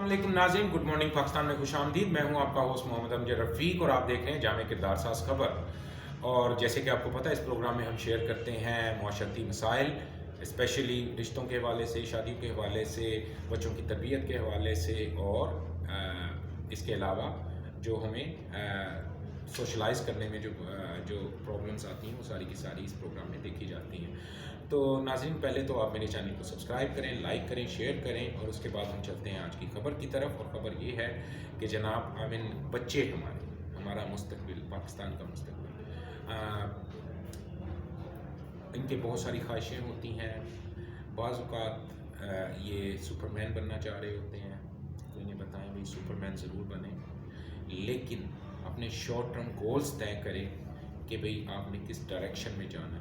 अस्सलाम वालेकुम नाज़रीन, गुड मॉर्निंग पाकिस्तान में खुश आमदीद। मैं हूं आपका होस्ट मोहम्मद अमजद रफ़ीक और आप देख रहे हैं जामे किरदार साज़ खबर। और जैसे कि आपको पता है, इस प्रोग्राम में हम शेयर करते हैं माशरती मसाइल, स्पेशली रिश्तों के हवाले से, शादियों के हवाले से, बच्चों की तरबियत के हवाले से, और इसके अलावा जो हमें सोशलाइज़ करने में जो प्रॉब्लम्स आती हैं वो सारी की सारी इस प्रोग्राम में देखी जाती हैं। तो नाज़रीन, पहले तो आप मेरे चैनल को सब्सक्राइब करें, लाइक करें, शेयर करें, और उसके बाद हम चलते हैं आज की खबर की तरफ। और ख़बर ये है कि जनाब बच्चे हमारा मुस्तकबिल, पाकिस्तान का मुस्तकबिल, इनके बहुत सारी ख्वाहिशें होती हैं। बाज़ औक़ात ये सुपरमैन बनना चाह रहे होते हैं, तो इन्हें बताएं भाई सुपरमैन ज़रूर बने, लेकिन अपने शॉर्ट टर्म गोल्स तय करें कि भाई आपने किस डायरेक्शन में जाना है।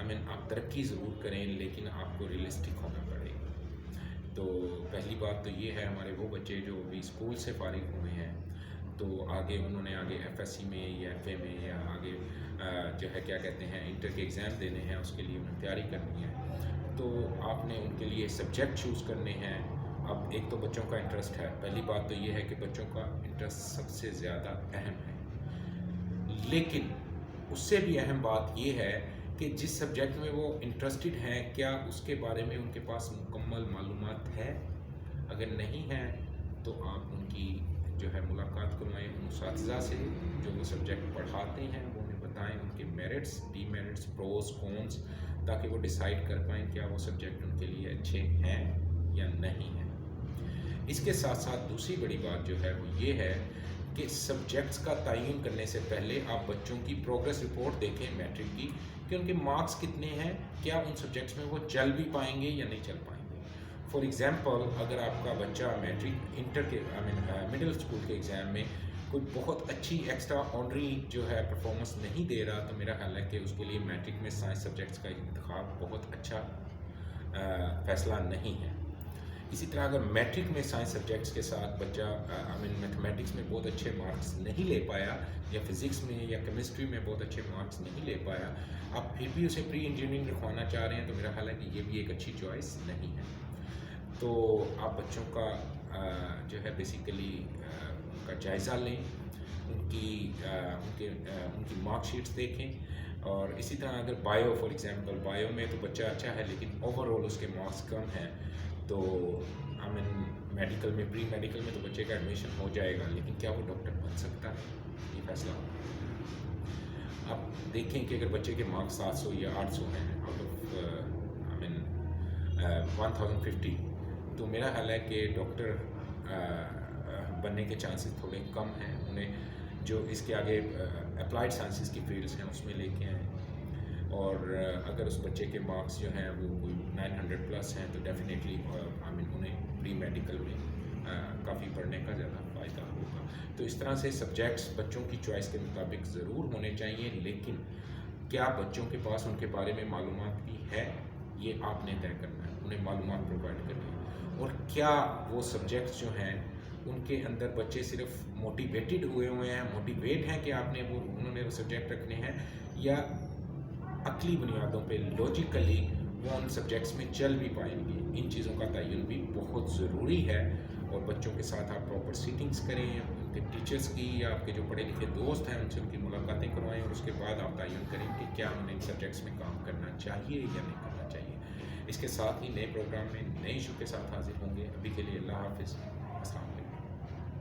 आप तरक्की ज़रूर करें, लेकिन आपको रियलिस्टिक होना पड़ेगा। तो पहली बात तो ये है, हमारे वो बच्चे जो अभी स्कूल से फारिग हुए हैं, तो उन्होंने आगे एफएससी में या एफए में या आगे जो है क्या कहते हैं इंटर के एग्ज़ाम देने हैं, उसके लिए उन्हें तैयारी करनी है। तो आपने उनके लिए सब्जेक्ट चूज़ करने हैं। अब एक तो बच्चों का इंटरेस्ट है। पहली बात तो ये है कि बच्चों का इंटरेस्ट सबसे ज़्यादा अहम है, लेकिन उससे भी अहम बात ये है कि जिस सब्जेक्ट में वो इंटरेस्टेड हैं, क्या उसके बारे में उनके पास मुकम्मल मालूमात है। अगर नहीं है तो आप उनकी जो है मुलाकात करवाएं उन उस्ताज़ा से जो वो सब्जेक्ट पढ़ाते हैं, वो उन्हें बताएं उनके मेरिट्स, डीमेरिट्स, प्रोस कॉन्स, ताकि वो डिसाइड कर पाएँ क्या वो सब्जेक्ट उनके लिए अच्छे हैं या नहीं हैं। इसके साथ साथ दूसरी बड़ी बात जो है वो ये है कि सब्जेक्ट्स का तयन करने से पहले आप बच्चों की प्रोग्रेस रिपोर्ट देखें मैट्रिक की, कि उनके मार्क्स कितने हैं, क्या उन सब्जेक्ट्स में वो चल भी पाएंगे या नहीं चल पाएंगे। फॉर एग्ज़ाम्पल, अगर आपका बच्चा मैट्रिक इंटर के मिडिल स्कूल के एग्ज़ाम में कोई बहुत अच्छी एक्स्ट्रा ऑर्डनरी जो है परफॉर्मेंस नहीं दे रहा, तो मेरा ख्याल है कि उसके लिए मैट्रिक में साइंस सब्जेक्ट्स का इंतखाब बहुत अच्छा फ़ैसला नहीं है। इसी तरह अगर मैट्रिक में साइंस सब्जेक्ट्स के साथ बच्चा मैथमेटिक्स में बहुत अच्छे मार्क्स नहीं ले पाया, या फिज़िक्स में या केमिस्ट्री में बहुत अच्छे मार्क्स नहीं ले पाया, आप फिर भी उसे प्री इंजीनियरिंग रखवाना चाह रहे हैं, तो मेरा ख्याल है कि ये भी एक अच्छी चॉइस नहीं है। तो आप बच्चों का जो है बेसिकली उनका जायज़ा लें, उनकी मार्कशीट्स देखें। और इसी तरह अगर बायो, फॉर एग्ज़ाम्पल बायो में तो बच्चा अच्छा है, लेकिन ओवरऑल उसके मार्क्स कम हैं, तो मेडिकल में, प्री मेडिकल में तो बच्चे का एडमिशन हो जाएगा, लेकिन क्या वो डॉक्टर बन सकता है, ये फैसला होगा। आप देखें कि अगर बच्चे के मार्क्स 700 या 800 हैं आउट ऑफ 1050, तो मेरा ख्याल है कि डॉक्टर बनने के चांसेस थोड़े कम हैं। उन्हें जो इसके आगे अप्लाइड साइंसेस की फील्ड्स हैं उसमें लेके आएँ। और अगर उस बच्चे के मार्क्स जो हैं वो कोई 900 प्लस हैं, तो डेफिनेटली उन्हें प्री मेडिकल में काफ़ी पढ़ने का ज़्यादा फ़ायदा होगा। तो इस तरह से सब्जेक्ट्स बच्चों की चॉइस के मुताबिक ज़रूर होने चाहिए, लेकिन क्या बच्चों के पास उनके बारे में मालूमात भी है, ये आपने तय करना है। उन्हें मालूमात प्रोवाइड करनी है। और क्या वो सब्जेक्ट्स जो हैं उनके अंदर बच्चे सिर्फ मोटिवेटेड हुए हैं, मोटिवेट हैं कि उन्होंने वो सब्जेक्ट रखने हैं, या अक़ली बुनियादों पे लॉजिकली वो उन सब्जेक्ट्स में चल भी पाएंगे। इन चीज़ों का तयन भी बहुत ज़रूरी है। और बच्चों के साथ आप प्रॉपर सीटिंग्स करें, उनके टीचर्स की या आपके जो पढ़े लिखे दोस्त हैं उनसे उनकी मुलाकातें करवाएं, और उसके बाद आप तयन करें कि क्या उन्हें इन सब्जेक्ट्स में काम करना चाहिए या नहीं करना चाहिए। इसके साथ ही नए प्रोग्राम में नए इशू के साथ हाजिर होंगे। अभी के लिए अल्लाह हाफ़िज़।